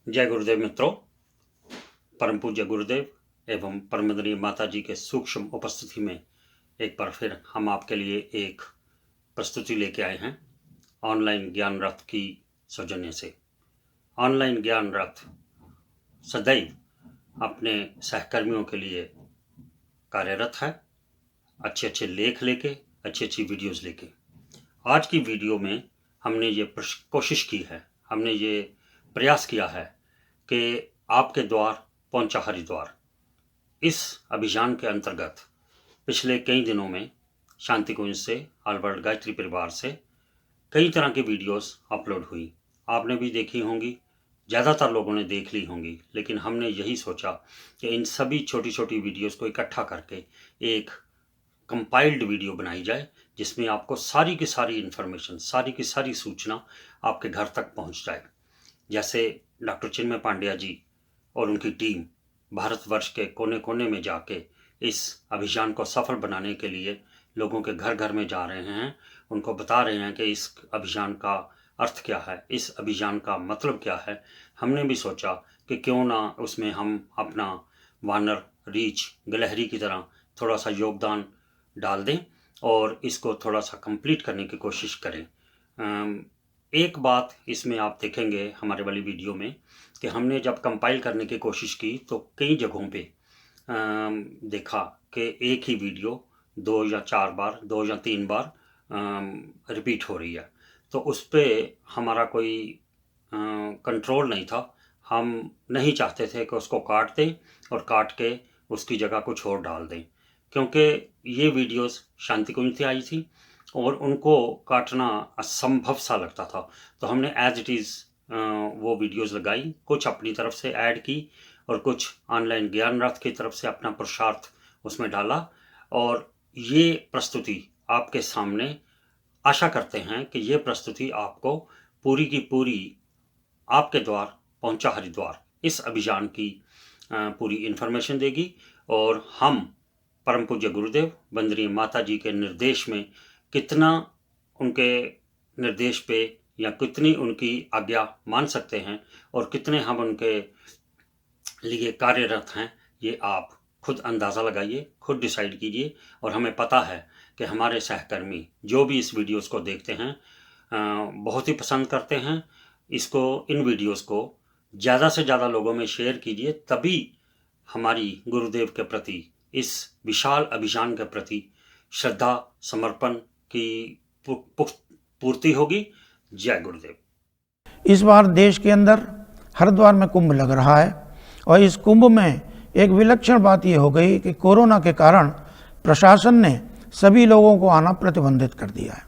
जय गुरुदेव मित्रों, परम पूज्य गुरुदेव एवं परमवंदनीय माता जी के सूक्ष्म उपस्थिति में एक बार फिर हम आपके लिए एक प्रस्तुति लेके आए हैं ऑनलाइन ज्ञान रथ की सौजन्य से। ऑनलाइन ज्ञान रथ सदैव अपने सहकर्मियों के लिए कार्यरत है, अच्छे अच्छे लेख लेके, अच्छी अच्छी वीडियोस लेके। आज की वीडियो में हमने ये कोशिश की है, हमने ये प्रयास किया है कि आपके द्वार पहुंचा हरिद्वार, इस अभियान के अंतर्गत पिछले कई दिनों में शांति कुंज से, अल्बर्ट गायत्री परिवार से कई तरह की वीडियोस अपलोड हुई। आपने भी देखी होंगी, ज़्यादातर लोगों ने देख ली होंगी, लेकिन हमने यही सोचा कि इन सभी छोटी छोटी वीडियोस को इकट्ठा करके एक कंपाइल्ड वीडियो बनाई जाए, जिसमें आपको सारी की सारी इन्फॉर्मेशन, सारी की सारी सूचना आपके घर तक पहुंच जाए। जैसे डॉक्टर चिन्मय पांड्या जी और उनकी टीम भारतवर्ष के कोने कोने में जाके इस अभियान को सफल बनाने के लिए लोगों के घर घर में जा रहे हैं, उनको बता रहे हैं कि इस अभियान का अर्थ क्या है, इस अभियान का मतलब क्या है। हमने भी सोचा कि क्यों ना उसमें हम अपना वानर रीछ गिलहरी की तरह थोड़ा सा योगदान डाल दें और इसको थोड़ा सा कंप्लीट करने की कोशिश करें। एक बात इसमें आप देखेंगे हमारे वाली वीडियो में कि हमने जब कंपाइल करने की कोशिश की तो कई जगहों पे देखा कि एक ही वीडियो 2 या 4 बार, 2 या 3 बार रिपीट हो रही है। तो उस पर हमारा कोई कंट्रोल नहीं था। हम नहीं चाहते थे कि उसको काट दें और काट के उसकी जगह कुछ और डाल दें, क्योंकि ये वीडियोस शांति कुंज से आई थी और उनको काटना असंभव सा लगता था। तो हमने एज इट इज़ वो वीडियोस लगाई, कुछ अपनी तरफ से ऐड की और कुछ ऑनलाइन ज्ञान रथ की तरफ से अपना पुरुषार्थ उसमें डाला। और ये प्रस्तुति आपके सामने, आशा करते हैं कि ये प्रस्तुति आपको पूरी की पूरी आपके द्वार पहुंचा हरिद्वार इस अभियान की पूरी इन्फॉर्मेशन देगी। और हम परम पूज्य गुरुदेव वंदनीय माता जी के निर्देश में कितना उनके निर्देश पे या कितनी उनकी आज्ञा मान सकते हैं और कितने हम उनके लिए कार्यरत हैं, ये आप खुद अंदाज़ा लगाइए, खुद डिसाइड कीजिए। और हमें पता है कि हमारे सहकर्मी जो भी इस वीडियोस को देखते हैं बहुत ही पसंद करते हैं। इन वीडियोस को ज़्यादा से ज़्यादा लोगों में शेयर कीजिए, तभी हमारी गुरुदेव के प्रति, इस विशाल अभियान के प्रति श्रद्धा समर्पण की पूर्ति होगी। जय गुरुदेव। इस बार देश के अंदर हरिद्वार में कुंभ लग रहा है और इस कुंभ में एक विलक्षण बात यह हो गई कि कोरोना के कारण प्रशासन ने सभी लोगों को आना प्रतिबंधित कर दिया है।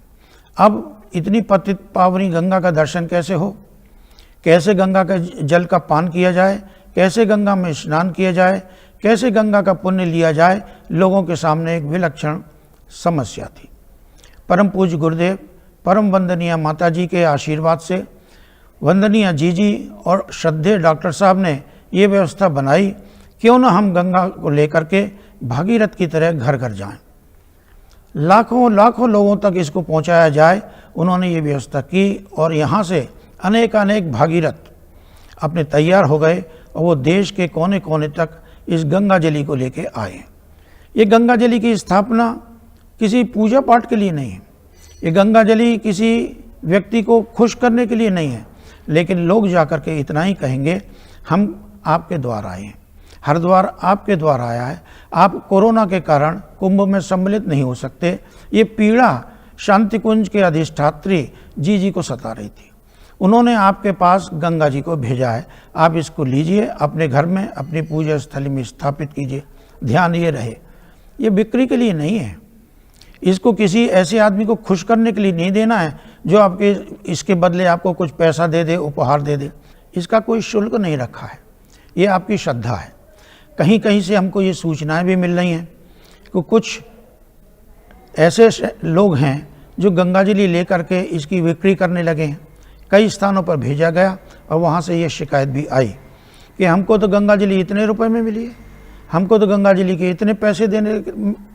अब इतनी पतित पावनी गंगा का दर्शन कैसे हो, कैसे गंगा के जल का पान किया जाए, कैसे गंगा में स्नान किया जाए, कैसे गंगा का पुण्य लिया जाए, लोगों के सामने एक विलक्षण समस्या थी। परम पूज्य गुरुदेव परम वंदनीय माता जी के आशीर्वाद से वंदनीय जी और श्रद्धेय डॉक्टर साहब ने ये व्यवस्था बनाई, क्यों ना हम गंगा को लेकर के भागीरथ की तरह घर घर जाएं, लाखों लाखों लोगों तक इसको पहुंचाया जाए। उन्होंने ये व्यवस्था की और यहाँ से अनेक भागीरथ अपने तैयार हो गए और वो देश के कोने कोने तक इस गंगा जली को लेके आए। ये गंगा जली की स्थापना किसी पूजा पाठ के लिए नहीं है, ये गंगा जली किसी व्यक्ति को खुश करने के लिए नहीं है, लेकिन लोग जाकर के इतना ही कहेंगे, हम आपके द्वार आए हैं, हरिद्वार आपके द्वार आया है। आप कोरोना के कारण कुंभ में सम्मिलित नहीं हो सकते। ये पीड़ा शांति कुंज के अधिष्ठात्री जी को सता रही थी। उन्होंने आपके पास गंगा जी को भेजा है, आप इसको लीजिए, अपने घर में अपनी पूजा स्थली में स्थापित कीजिए। ध्यान ये रहे, ये बिक्री के लिए नहीं है, इसको किसी ऐसे आदमी को खुश करने के लिए नहीं देना है जो आपके इसके बदले आपको कुछ पैसा दे दे, उपहार दे दे। इसका कोई शुल्क नहीं रखा है, ये आपकी श्रद्धा है। कहीं कहीं से हमको ये सूचनाएं भी मिल रही हैं कि कुछ ऐसे लोग हैं जो गंगाजली लेकर के इसकी बिक्री करने लगे हैं। कई स्थानों पर भेजा गया और वहाँ से ये शिकायत भी आई कि हमको तो गंगाजली इतने रुपए में मिली है, हमको तो गंगाजली के इतने पैसे देने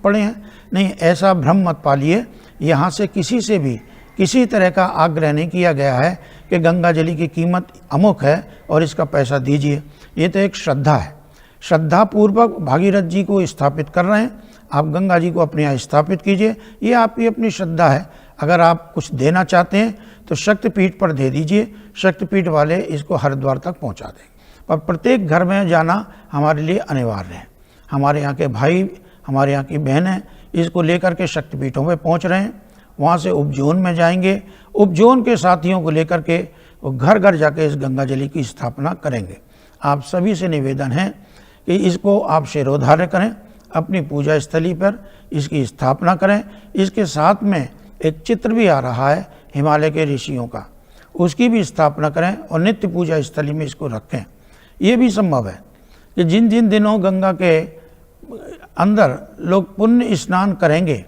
पड़े हैं। नहीं, ऐसा भ्रम मत पालिए। यहाँ से किसी से भी किसी तरह का आग्रह नहीं किया गया है कि गंगा जली की कीमत अमुक है और इसका पैसा दीजिए। ये तो एक श्रद्धा है, श्रद्धापूर्वक भागीरथ जी को स्थापित कर रहे हैं। आप गंगा जी को अपने यहाँ स्थापित कीजिए, ये आपकी अपनी श्रद्धा है। अगर आप कुछ देना चाहते हैं तो शक्तिपीठ पर दे दीजिए, शक्तिपीठ वाले इसको हरिद्वार तक पहुँचा देंगे। पर प्रत्येक घर में जाना हमारे लिए अनिवार्य है। हमारे यहाँ के भाई, हमारे यहाँ की बहनें इसको लेकर के शक्तिपीठों पे पहुँच रहे हैं, वहाँ से उपजोन में जाएंगे, उपजोन के साथियों को लेकर के वो घर घर जाके इस गंगा जली की स्थापना करेंगे। आप सभी से निवेदन है कि इसको आप शिरोधार्य करें, अपनी पूजा स्थली पर इसकी स्थापना करें। इसके साथ में एक चित्र भी आ रहा है हिमालय के ऋषियों का, उसकी भी स्थापना करें और नित्य पूजा स्थली में इसको रखें। ये भी संभव है कि जिन जिन दिनों गंगा के अंदर लोग पुण्य स्नान करेंगे,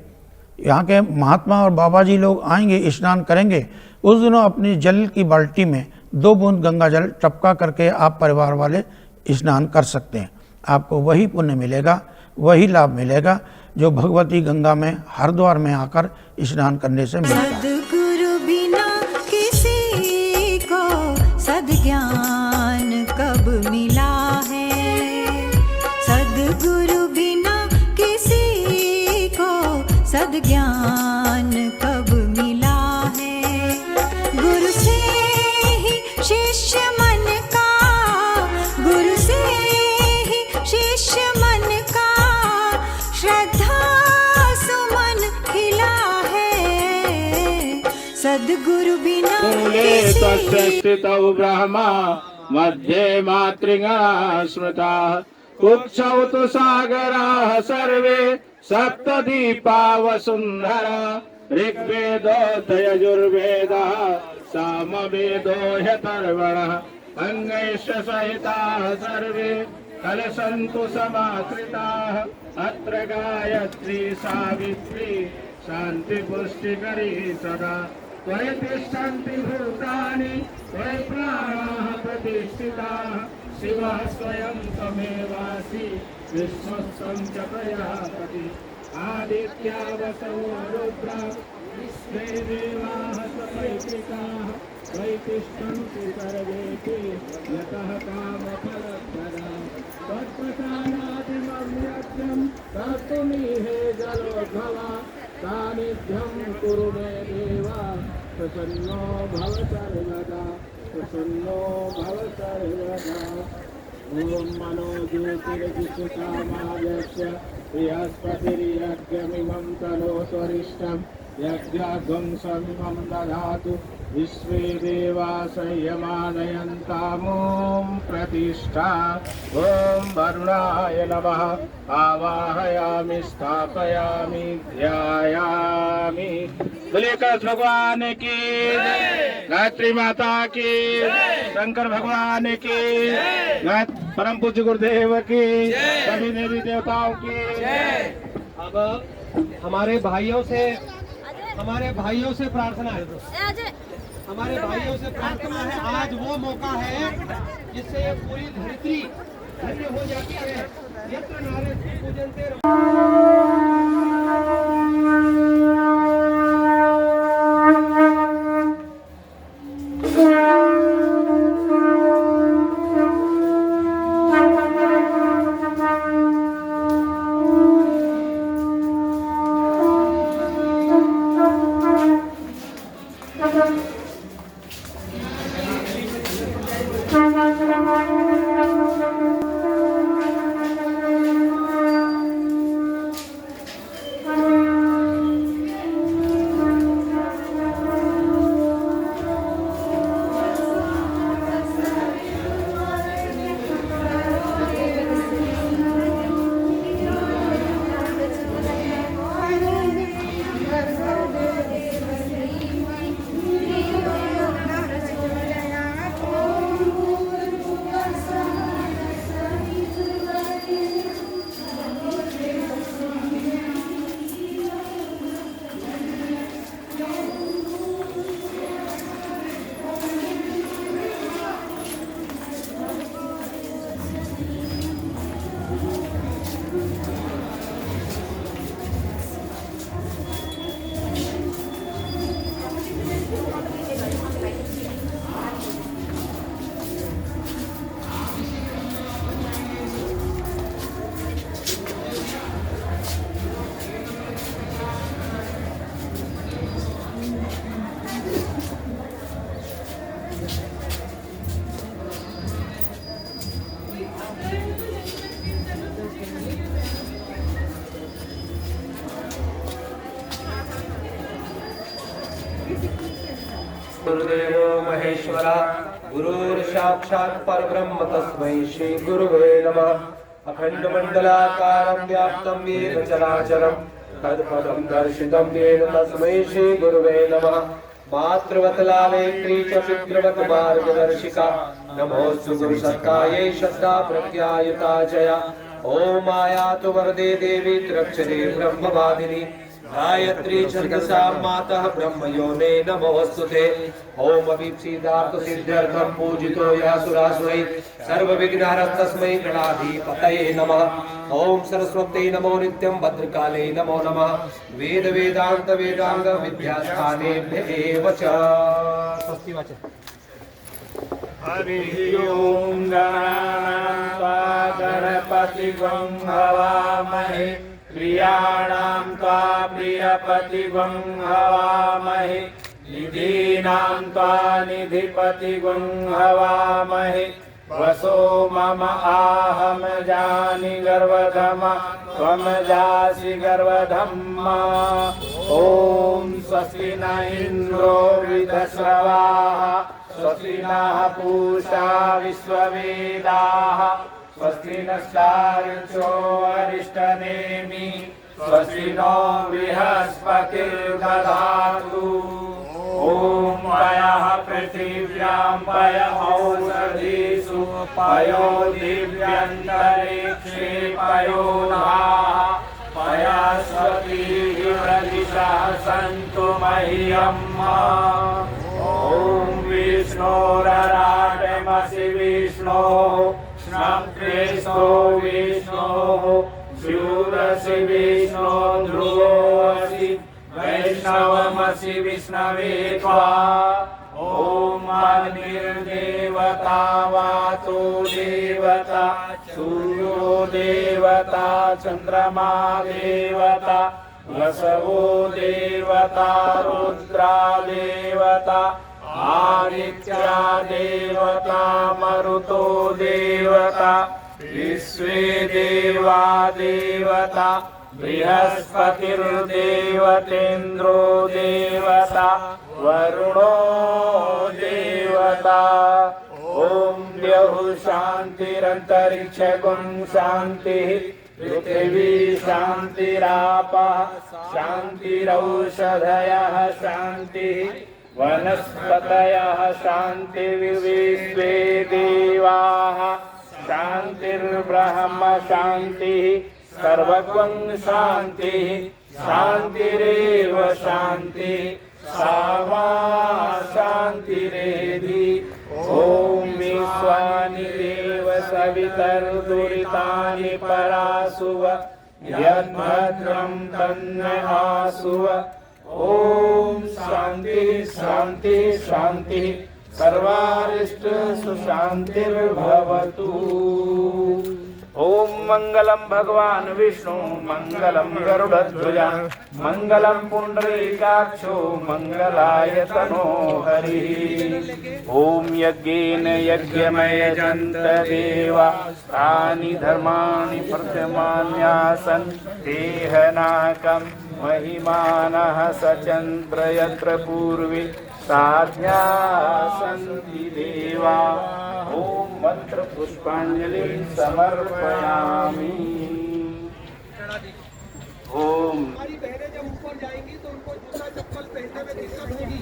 यहाँ के महात्मा और बाबा जी लोग आएंगे, स्नान करेंगे, उस दिनों अपनी जल की बाल्टी में 2 बूंद गंगा जल टपका करके आप परिवार वाले स्नान कर सकते हैं। आपको वही पुण्य मिलेगा, वही लाभ मिलेगा जो भगवती गंगा में हरिद्वार में आकर स्नान करने से मिलता है। सद्गुरु बिना किसी को सद्ज्ञान कब मिला है, सद्गुरु बिना किसी को सद्ज्ञान कब मिला है। गुरु से ही शिष्य मन का, गुरु से ही शिष्य मन का श्रद्धा सुमन खिला है। सद्गुरु बिना तस्य स्थितौ ब्रह्मा मध्ये मातृगणा स्मृताः, कुक्षौ तु सागराः सर्वे सप्तदीपा वसुन्धरा। ऋग्वेदो यजुर्वेदः सामवेदो ह्यथर्वणः, अङ्गैश्च सहिताः सर्वे कलशन्तु समाश्रिताः। अत्र गायत्री सावित्री शान्तिपुष्टिकरी सदा, त्वयि तिष्ठन्ति भूतानि त्वयि प्राणाः प्रतिष्ठिताः। शिवः स्वयं त्वमेवासि विश्वस्तं च प्रजापति, आदित्या वसवो रुद्रा विश्वे देवाः सपैत्रिकाः। त्वयि तिष्ठन्ति सर्वेऽपि यतः कामफलप्रदाः। तत्प्रसादादिमव्यक्तं कर्तुमीहे जलोद्भवा, सानिध्यं कुरु मे देव प्रसन्नो भव सर्वदा, प्रसन्नो भव सर्वदा। ॐ मनो ज्योतिर्विश्वकामायस्य बृहस्पतिर्यज्ञमिमं तनोत्वरिष्ठं, यज्ञागं समिमं दधातु विश्वे देवा संयमानयन्तामों प्रतिष्ठा। ॐ वरुणाय नमः आवाहयामि स्थापयामि ध्यायामि। बोलिए कृष्ण भगवान की जय, गायत्री माता की, शंकर भगवान की, परम पूज्य गुरुदेव की, सभी देवी देवताओं की। अब हमारे भाइयों से प्रार्थना है, हमारे भाइयों से प्रार्थना है। आज वो मौका है जिससे ये पूरी धरती धन्य हो जाती है। यत्र नारे पूजन्ते गुरुदेवो महेश्वरा गुरुर्साक्षात् परब्रह्म तस्मै श्री गुरुवे नमः। अखण्डमण्डलाकारं व्याप्तं येन चराचरं तत्पदं दर्शितं येन तस्मै श्री गुरुवे नमः। मातृवत्लानेत्री च पितृवत् मार्गदर्शिका नमोऽस्तु गुरुसत्तायै श्रद्धा प्रज्ञायुता जया। ॐ आयातु वरदे देवी त्र्यक्षरे ब्रह्मवादिनी गायत्री छन्दसा मातः ब्रह्मयोने नमोऽस्तुते। ॐ अभीप्सितार्थ सिद्ध्यर्थं पूजितो यासुरासुरै सर्वविघ्नहरं तस्मै गणाधिपतये नमः। ॐ सरस्वत्यै नमो नित्यं भद्रकाले नमो नमः। वेद वेदांत वेदांग विद्यास्थानेभ्यः एव च। स्वस्ति वाचः। हरिः ओं गणानां गणपतिं हवामहे प्रियाणां त्वा प्रियपतिं हवामहे निधीनां त्वा निधिपतिं हवामहे। वसो मम आहम जानि गर्वधम त्वं जासि गर्वधम्मा। ॐ स्वस्ति न इन्द्रो वृद्धश्रवाः स्वस्ति नः पूषा विश्ववेदाः स्वस्ति नस्तार्क्ष्यो अरिष्टनेमि स्वस्ति नो बृहस्पतिर्दधातु। ॐ पयः पृथिव्यां पय औषधीषु पयो दिव्यन्तरिक्षे पयो नः पयास्वतीः प्रदिशः सन्तु मह्यम्। ॐ विष्णोरराटमसि विष्णोः श्रक्रेशो विष्णोः शूरसि विष्णो ध्रुवोऽसि वैष्णवमसि विष्णवे त्वा। ॐ अग्निर्देवता वातो देवता सूर्यो देवता चन्द्रमा देवता वसवो देवता रुद्रा देवता आदित्या देवता मरुतो देवता विश्वे देवा देवता बृहस्पतिर्देवतेन्द्रो देवता वरुणो देवता। ॐ द्यौः शान्तिरन्तरिक्षगुं शान्तिः पृथिवी शान्तिरापः शान्तिरौषधयः शान्तिः वनस्पतयः शान्तिर्विश्वे देवाः शान्तिर्ब्रह्म शान्तिः सर्वगं शान्तिः शान्तिरेव शान्तिः सा मा शान्तिरेधि। ॐ विश्वानि देव सवितर्दुरितानि परासुव यद्भद्रं तन्न आसुव। ॐ शान्ति शान्ति शान्तिः सर्वारिष्ट सुशान्तिर्भवतु। ॐ मङ्गलं भगवान् विष्णु मङ्गलं गरुडध्वजा मङ्गलं पुण्डरीकाक्षो मङ्गलाय तनो हरिः। ॐ यज्ञेन यज्ञमयजन्त देवा तानि धर्माणि प्रथमान्यासन् देहनाकं महिमानः सचन्द्र यत्र पूर्वे साध्या सन्ति देवा। ॐ मंत्र पुष्पांजलि समर्पयामि। ओम हमारी बहनें जब ऊपर जाएंगी तो उनको जूता चप्पल पहनने में दिक्कत होगी।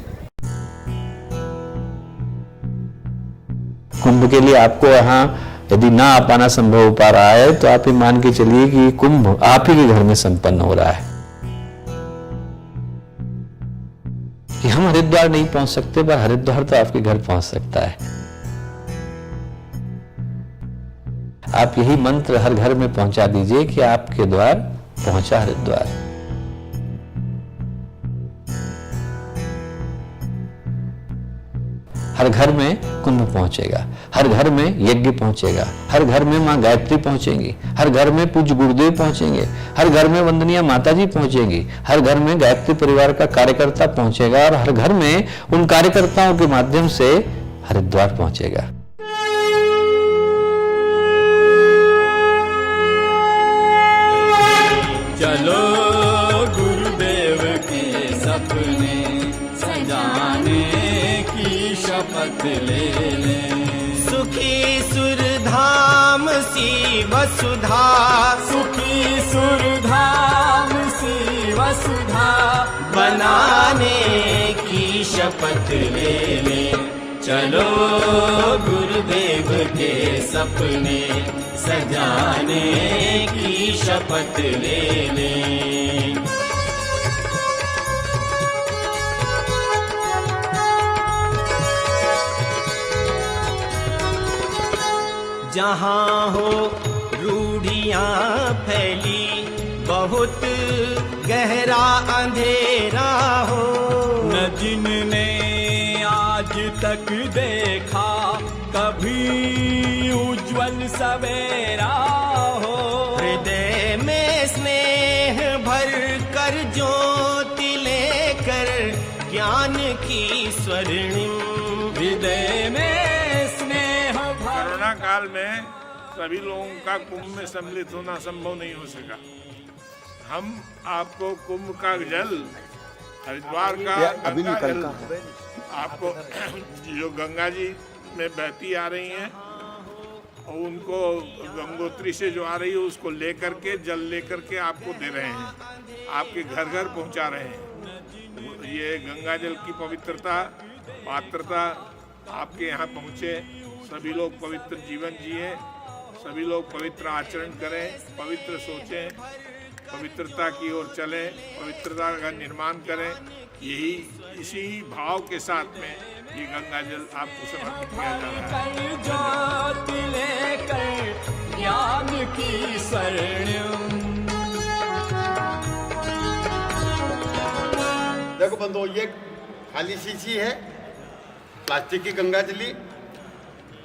कुंभ के लिए आपको यहाँ यदि ना आ पाना संभव हो पा रहा है तो आप ये मान के चलिए कि कुंभ आप ही के घर में संपन्न हो रहा है। कि हम हरिद्वार नहीं पहुंच सकते पर हरिद्वार तो आपके घर पहुंच सकता है। आप यही मंत्र हर घर में पहुंचा दीजिए कि आपके द्वार पहुंचा हरिद्वार। हर घर में कुंभ पहुंचेगा, हर घर में यज्ञ पहुंचेगा, हर घर में मां गायत्री पहुंचेंगी, हर घर में पूज्य गुरुदेव पहुंचेंगे, हर घर में वंदनीय माताजी पहुंचेंगी, हर घर में गायत्री परिवार का कार्यकर्ता पहुंचेगा और हर घर में उन कार्यकर्ताओं के माध्यम से हरिद्वार पहुंचेगा। चलो गुरुदेव के सपने सजाने की ले लें। सुखी सुरधाम सी वसुधा, सुखी सुरधाम सी वसुधा बनाने की शपथ ले लें। चलो गुरुदेव के सपने सजाने की शपथ ले लें। जहाँ हो रूढ़ियाँ फैली, बहुत गहरा अंधेरा हो, न जिनने आज तक देखा कभी उज्जवल सवेरा हो। हृदय में स्नेह भर कर ज्योति लेकर ज्ञान की स्वर्णिम, हृदय में स्नेह भर। कोरोना काल में सभी लोगों का कुंभ में सम्मिलित होना संभव नहीं हो सका। हम आपको कुंभ का जल, हरिद्वार का गंगा जल, आपको जो गंगा जी में बहती आ रही हैं और उनको गंगोत्री से जो आ रही है उसको लेकर के, जल लेकर के आपको दे रहे हैं, आपके घर घर पहुंचा रहे हैं। ये गंगा जल की पवित्रता, पात्रता आपके यहाँ पहुँचे, सभी लोग पवित्र जीवन जिए, सभी लोग पवित्र आचरण करें, पवित्र सोचें, पवित्रता की ओर चलें, पवित्रता का निर्माण करें। यही इसी भाव के साथ में ये गंगा जल आपको समर्पित किया जा रहा है। ज्योति लेकर ज्ञान की स्वर्णिम। देखो बंधुओं, ये खाली शीशी है प्लास्टिक की गंगा जली।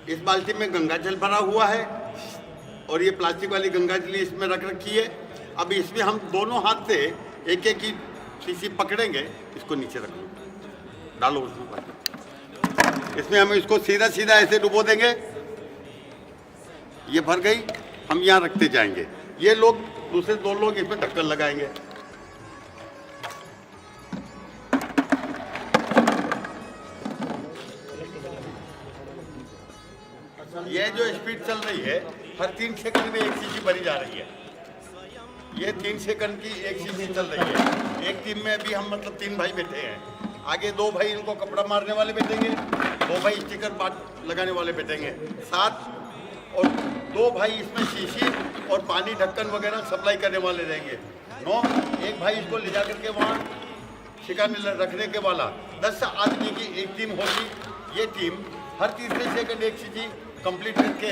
इस बाल्टी में गंगा जल भरा हुआ है और ये प्लास्टिक वाली गंगा जली इसमें रख रखी है। अब इसमें हम दोनों हाथ से एक एक ही शीशी पकड़ेंगे, इसको नीचे रख लो, डालो उसमें। इसमें हम इसको सीधा सीधा ऐसे डुबो देंगे। ये भर गई, हम यहाँ रखते जाएंगे। ये लोग, दूसरे दो लोग इसमें ढक्कन लगाएंगे। ये जो स्पीड चल रही है, हर 3 सेकंड में एक शीशी भरी जा रही है। ये 3 सेकंड की एक शीशी चल रही है। एक टीम में अभी हम मतलब 3 भाई बैठे हैं। आगे 2 भाई इनको कपड़ा मारने वाले बैठेंगे, 2 भाई स्टिकर बाट लगाने वाले बैठेंगे, 7 और 2 भाई इसमें शीशी और पानी ढक्कन वगैरह सप्लाई करने वाले रहेंगे। 9 एक भाई इसको ले जा करके वहाँ ठिकाने रखने के वाला। 10 आदमी की एक टीम होगी। ये टीम हर तीसरे सेकंड एक शीशी कंप्लीट करके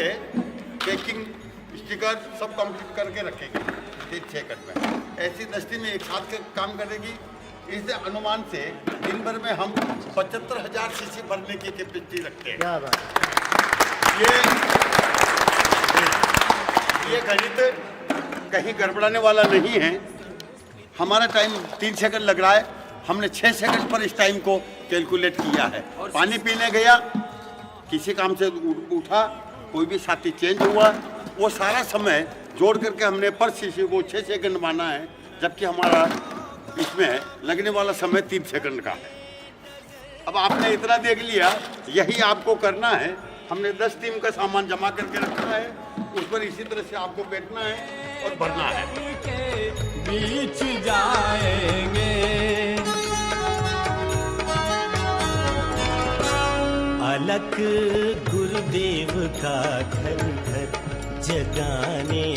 पैकिंग, स्टिकर सब कंप्लीट करके रखेगी 3 सेकंड में। ऐसी 10 टीमें एक साथ काम करेगी। इस अनुमान से दिन भर में हम 75,000 शीशी भरने की कैपेसिटी रखते हैं। ये गणित कहीं गड़बड़ाने वाला नहीं है। हमारा टाइम 3 सेकंड लग रहा है, हमने 6 सेकंड पर इस टाइम को कैलकुलेट किया है। पानी पीने गया, किसी काम से उठा, कोई भी साथी चेंज हुआ, वो सारा समय जोड़ करके हमने पर शीशी को 6 सेकंड माना है, जबकि हमारा इसमें लगने वाला समय 3 सेकंड का है। अब आपने इतना देख लिया, यही आपको करना है। हमने 10 टीम का सामान जमा करके रखा है, उस पर इसी तरह से आपको बैठना है और भरना है। बीच जाएंगे अलख गुरुदेव का घर घर जगाने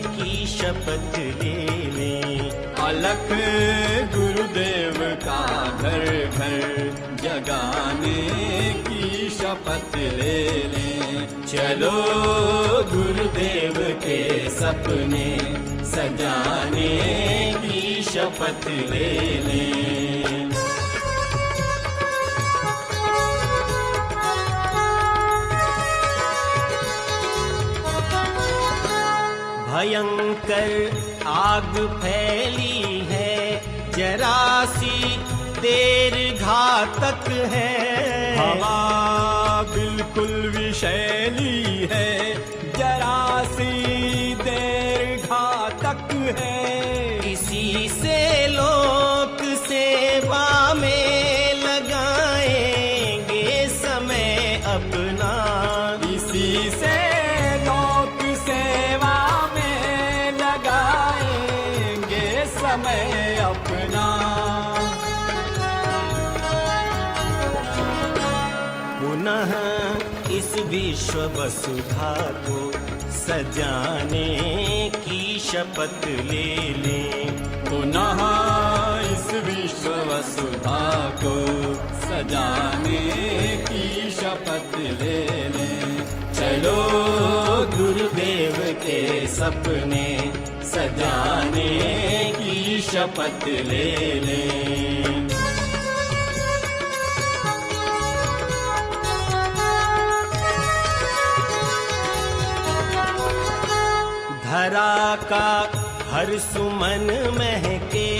की शपथ ले लें। अलख गुरुदेव का घर घर जगाने की शपथ ले लें। चलो गुरुदेव के सपने सजाने की शपथ ले लें। भयंकर आग फैली है, जरा सी देर घातक है। हवा बिल्कुल विषैली है, जरा सी देर घातक है। इसी से लोक सेवा में लगाएंगे समय विश्व वसुधा को सजाने की शपथ ले लें। पुनः इस विश्व वसुधा को सजाने की शपथ ले लें। चलो गुरुदेव के सपने सजाने की शपथ ले लें। धरा का हर सुमन महके,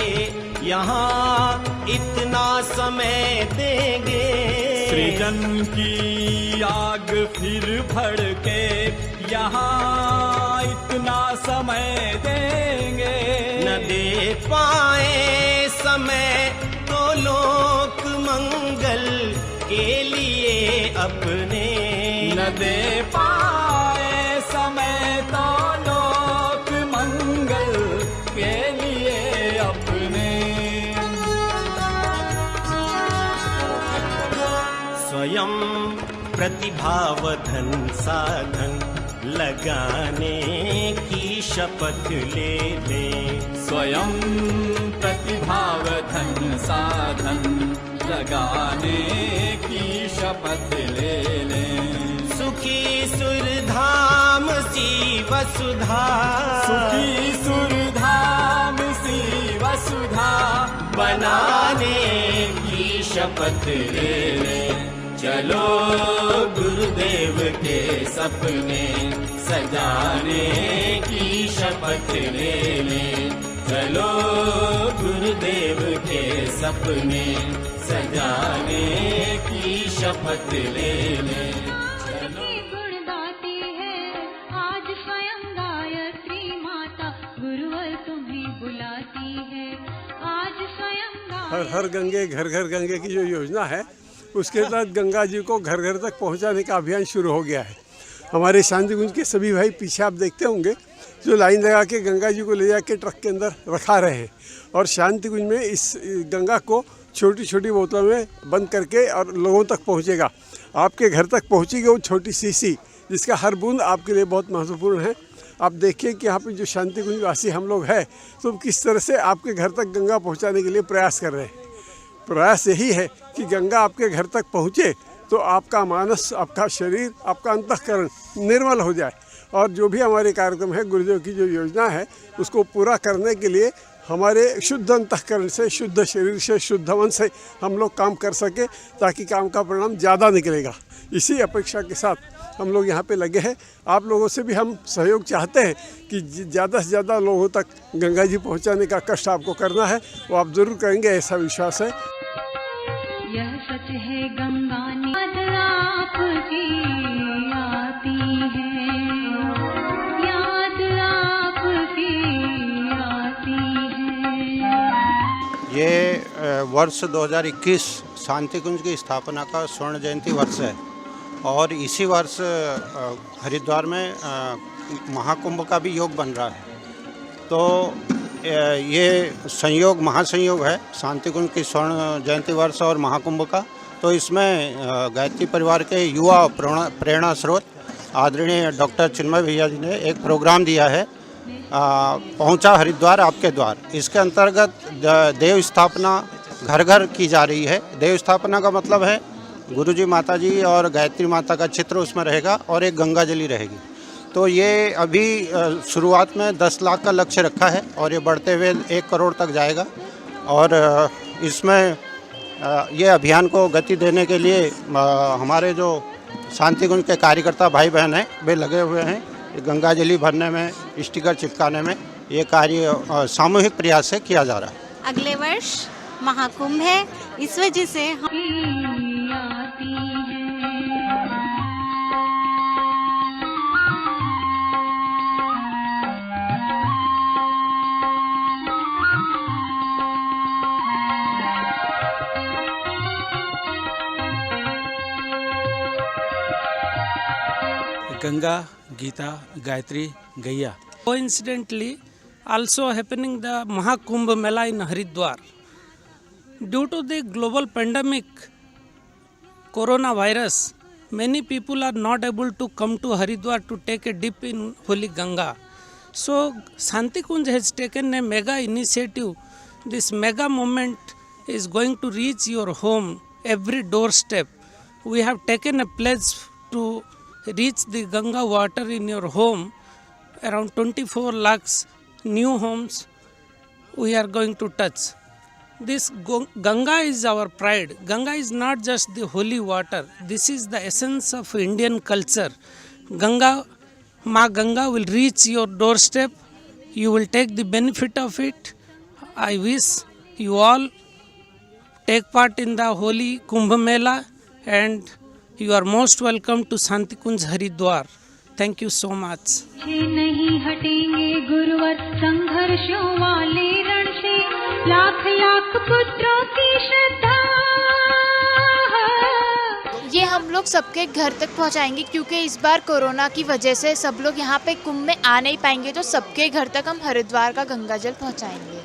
यहाँ इतना समय देंगे। सृजन की आग फिर भड़के, यहाँ इतना समय देंगे। न दे पाए समय तो लोक मंगल के लिए अपने, न दे पाए समय तो लोक मंगल के लिए अपने। स्वयं प्रतिभाव धन साधन लगाने की शपथ ले ले। स्वयं प्रतिभाव धन साधन लगाने की शपथ ले ले। सुखी सुरधाम सी वसुधा, सुखी सुरधाम सी वसुधा बनाने की शपथ ले ले। चलो गुरुदेव के सपने सजाने की शपथ ले लें। चलो गुरुदेव के सपने सजाने की शपथ ले लें। गुणगाती है आज स्वयं गायत्री माता, गुरुवर तुम्हें बुलाती है आज स्वयं। हर हर गंगे घर घर गंगे की जो योजना है उसके तहत गंगा जी को घर घर तक पहुंचाने का अभियान शुरू हो गया है। हमारे शांति कुंज के सभी भाई पीछे आप देखते होंगे जो लाइन लगा के गंगा जी को ले जाके ट्रक के अंदर रखा रहे हैं और शांति कुंज में इस गंगा को छोटी छोटी बोतलों में बंद करके और लोगों तक पहुंचेगा। आपके घर तक पहुंचेगी वो छोटी शीशी जिसका हर बूंद आपके लिए बहुत महत्वपूर्ण है। आप देखिए कि यहाँ पे जो शांति कुंज वासी हम लोग हैं तो किस तरह से आपके घर तक गंगा पहुँचाने के लिए प्रयास कर रहे हैं। प्रयास यही है कि गंगा आपके घर तक पहुँचे तो आपका मानस, आपका शरीर, आपका अंतःकरण निर्मल हो जाए। और जो भी हमारे कार्यक्रम है, गुरुदेव की जो योजना है उसको पूरा करने के लिए हमारे शुद्ध अंतःकरण से, शुद्ध शरीर से, शुद्ध मन से हम लोग काम कर सके ताकि काम का परिणाम ज़्यादा निकलेगा। इसी अपेक्षा के साथ हम लोग यहाँ पे लगे हैं। आप लोगों से भी हम सहयोग चाहते हैं कि ज़्यादा से ज़्यादा लोगों तक गंगा जी पहुँचाने का कष्ट आपको करना है, वो आप ज़रूर करेंगे, ऐसा विश्वास है। यह सच है गंगा याद आपकी आती है, याद आपकी आती है। ये वर्ष 2021 शांति कुंज की स्थापना का स्वर्ण जयंती वर्ष है और इसी वर्ष हरिद्वार में महाकुंभ का भी योग बन रहा है। तो ये संयोग, महासंयोग है शांति कुंज की स्वर्ण जयंती वर्ष और महाकुंभ का। तो इसमें गायत्री परिवार के युवा प्रेरणा स्रोत आदरणीय डॉक्टर चिन्मय भैया जी ने एक प्रोग्राम दिया है, पहुंचा हरिद्वार आपके द्वार। इसके अंतर्गत देव स्थापना घर घर की जा रही है। देव स्थापना का मतलब है गुरुजी, माता जी और गायत्री माता का चित्र उसमें रहेगा और एक गंगा जली रहेगी। तो ये अभी शुरुआत में 10 लाख का लक्ष्य रखा है और ये बढ़ते हुए 1 करोड़ तक जाएगा। और इसमें ये अभियान को गति देने के लिए हमारे जो शांति कुंज के कार्यकर्ता भाई बहन हैं वे लगे हुए हैं गंगा जली भरने में, स्टिकर चिपकाने में। ये कार्य सामूहिक प्रयास से किया जा रहा है। अगले वर्ष महाकुंभ है, इस वजह से Ganga, Gita, Gayatri, Gaya. Coincidentally, also happening the Mahakumbh Mela in Haridwar. Due to the global pandemic, coronavirus, many people are not able to come to Haridwar to take a dip in holy Ganga. So Shanti Kunj has taken a mega initiative. This mega movement is going to reach your home, every doorstep. We have taken a pledge to reach the Ganga water in your home. Around 24 lakhs new homes we are going to touch. This Ganga is our pride. Ganga is not just the holy water. This is the essence of Indian culture. Ganga, Ma Ganga will reach your doorstep. You will take the benefit of it. I wish you all take part in the holy Kumbh Mela, and you are most welcome to Shanti Kunj Haridwar. Thank you so much. नहीं हटेंगे गुरुवर संघर्षों वाले रण से, लाख लाख पुत्रों की श्रद्धा। ये हम लोग सबके घर तक पहुंचाएंगे, क्योंकि इस बार कोरोना की वजह से सब लोग यहाँ पे कुंभ में आ नहीं पाएंगे, तो सबके घर तक हम हरिद्वार का गंगा जल पहुंचाएंगे।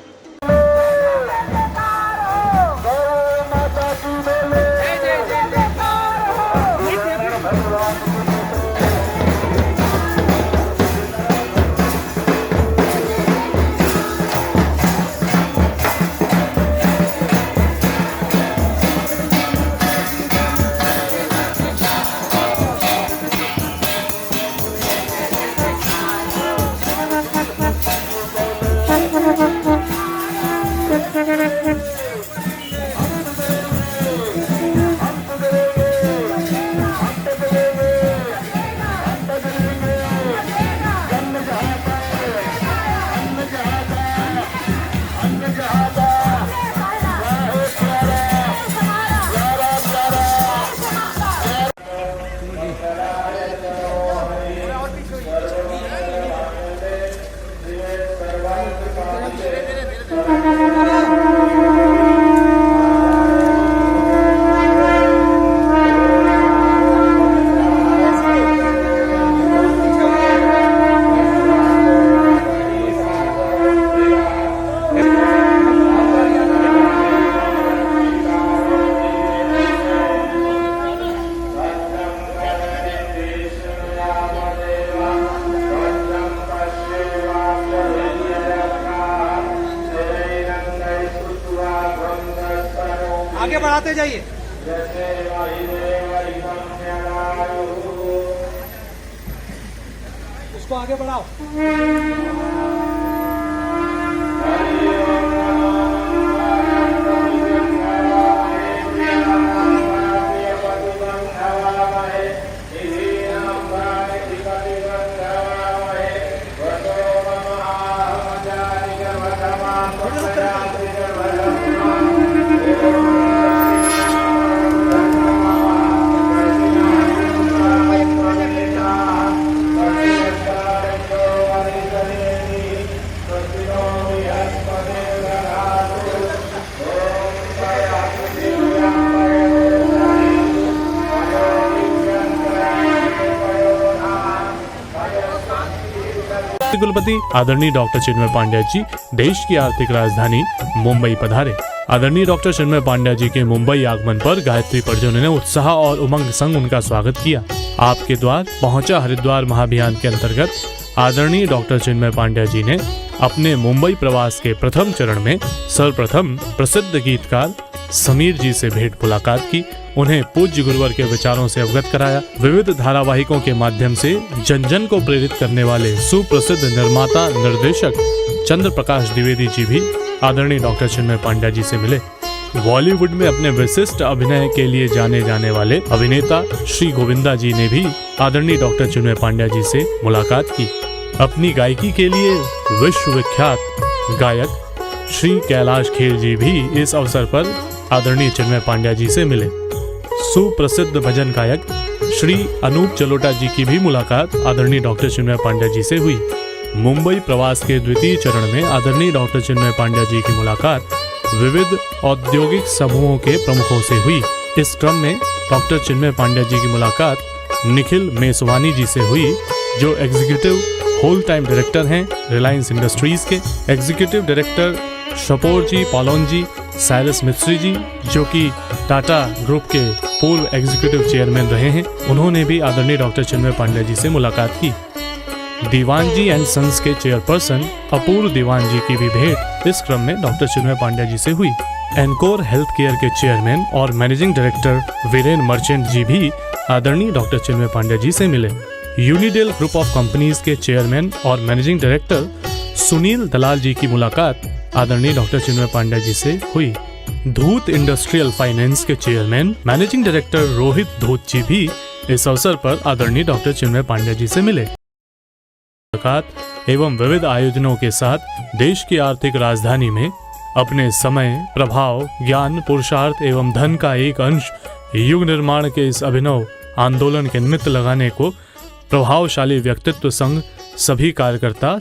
आगे बढ़ाते जाइए। उसको आगे बढ़ाओ। कुलपति आदरणीय डॉक्टर चिन्मय पांड्या जी देश की आर्थिक राजधानी मुंबई पधारे। आदरणीय डॉक्टर चिन्मय पांड्या जी के मुंबई आगमन पर गायत्री परिजनों ने उत्साह और उमंग संग उनका स्वागत किया। आपके द्वार पहुंचा हरिद्वार महाअभियान के अंतर्गत आदरणीय डॉक्टर चिन्मय पांड्या जी ने अपने मुंबई प्रवास के प्रथम चरण में सर्वप्रथम प्रसिद्ध गीतकार समीर जी से भेंट मुलाकात की, उन्हें पूज्य गुरुवर के विचारों से अवगत कराया। विविध धारावाहिकों के माध्यम से जन जन को प्रेरित करने वाले सुप्रसिद्ध निर्माता निर्देशक चंद्र प्रकाश द्विवेदी जी भी आदरणीय डॉक्टर चिन्मय पांड्या जी से मिले। बॉलीवुड में अपने विशिष्ट अभिनय के लिए जाने जाने वाले अभिनेता श्री गोविंदा जी ने भी आदरणीय डॉक्टर चिन्मय पांड्या जी से मुलाकात की। अपनी गायकी के लिए विश्वविख्यात गायक श्री कैलाश खेर जी भी इस अवसर पर आदरणीय चिन्मय पांड्या जी से मिले। सुप्रसिद्ध भजन गायक श्री अनूप जलोटा जी की भी मुलाकात आदरणीय डॉक्टर चिन्मय पांड्या जी से हुई। मुंबई प्रवास के द्वितीय चरण में आदरणीय डॉक्टर चिन्मय पांड्या जी की मुलाकात विविध औद्योगिक समूहों के प्रमुखों से हुई। इस क्रम में डॉक्टर चिन्मय पांड्या जी की मुलाकात निखिल मेसवानी जी से हुई, जो एग्जीक्यूटिव होल टाइम डायरेक्टर हैं रिलायंस इंडस्ट्रीज के। एग्जीक्यूटिव डायरेक्टर शपोर जी पालोन जी, साइरस मिस्त्री जी जो कि टाटा ग्रुप के पूर्व एग्जीक्यूटिव चेयरमैन रहे हैं, उन्होंने भी आदरणीय डॉक्टर चिन्मय पांड्या जी से मुलाकात की। दीवान जी एंड सन्स के चेयरपर्सन अपूर्व दीवान जी की भी भेंट इस क्रम में डॉक्टर चिन्मय पांड्या जी से हुई। एनकोर हेल्थ केयर के चेयरमैन और मैनेजिंग डायरेक्टर वीरेन मर्चेंट जी भी आदरणीय डॉक्टर चिन्मय पांड्या जी से मिले। यूनिडेल ग्रुप ऑफ कंपनीज के चेयरमैन और मैनेजिंग डायरेक्टर सुनील दलाल जी की मुलाकात आदरणीय डॉक्टर चिन्मय पांड्या जी से हुई। धूत इंडस्ट्रियल फाइनेंस के चेयरमैन मैनेजिंग डायरेक्टर रोहित धूत जी भी इस अवसर पर आदरणीय डॉक्टर चिन्मय पांड्या जी से मिले। मुलाकात एवं विविध आयोजनों के साथ देश की आर्थिक राजधानी में अपने समय, प्रभाव, ज्ञान, पुरुषार्थ एवं धन का एक अंश युग निर्माण के इस अभिनव आंदोलन के निमित्त लगाने को प्रभावशाली व्यक्तित्व संघ सभी कार्यकर्ता